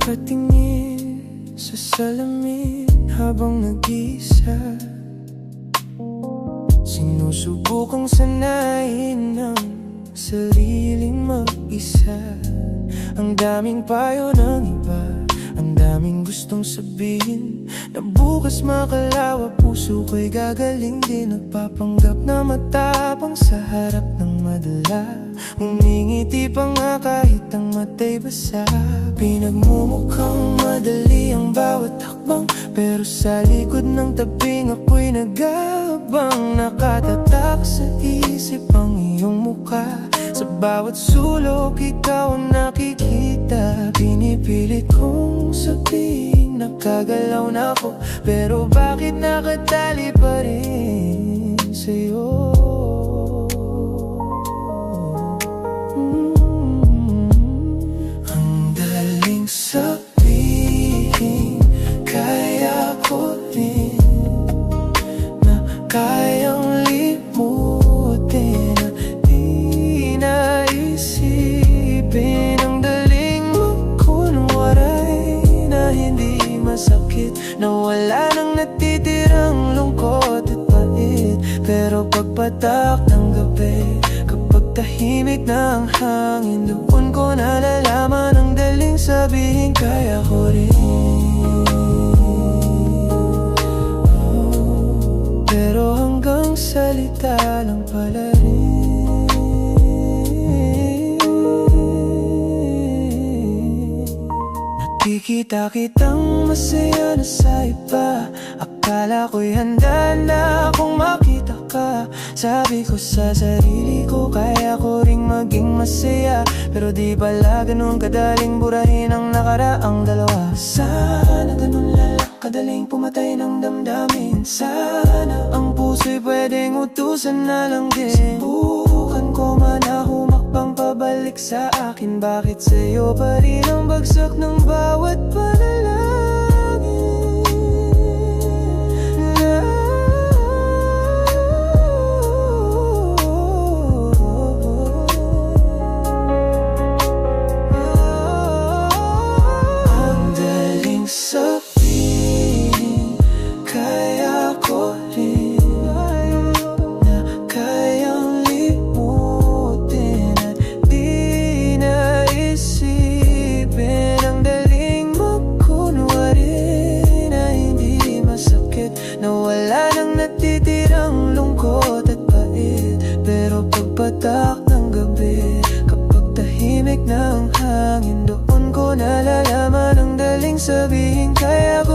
Nakatingin sa salamin habang nag-iisa, sinusubukang sanayin ng sariling mag-isa. Ang daming payo ng iba, ang daming gustong sabihin, na bukas makalawa puso ko'y gagaling din. Nagpapanggap na matapang sa harap ng madala, umingiti pa nga kahit ang mata'y basa. Pinagmumukhang madali ang bawat hakbang, pero sa likod ng tabing ako'y nag-aabang. Nakatatak sa isip ang iyong mukha, sa bawat sulok ikaw ang nakikita. Pinipilit kong sabihin nakagalaw na ako, pero bakit nakatali pa rin sa'yo? Ang daling sabihin, kaya ko rin, na kayang limutin at di naisipin. Ang daling magkunwaray na hindi masakit, na wala nang natitirang lungkot at pait. Pero pagpatak ng gabi, kapag tahimik na ang hangin, doon ko nalalaman ang daling sabihin, kaya ko rin. Pero hanggang salita lang pala rin. Nakikita kitang masaya na sa iba, akala ko'y handa na akong makita ka. Sabi ko sa sarili ko, kaya ko ring maging masaya, pero di pala ganun kadaling burahin ang nakaraang dalawa. Sana ganun lang kadaling pumatay ng damdamin. Sana ang puso'y pwedeng utusan na lang din. Subukan ko man na humakbang pabalik sa akin, bakit sa'yo pa rin ang bagsak ng bawat panalangin? Ang daling sabihin, kaya ko rin, na kayang limutin at di naisipin. Ang daling magkunwari na hindi masakit, na wala nang natitirang lungkot at pait. Pero pagpatak ng gabi, kapag tahimik na ang hangin, doon ko nalalaman ang daling sabihin, kaya ko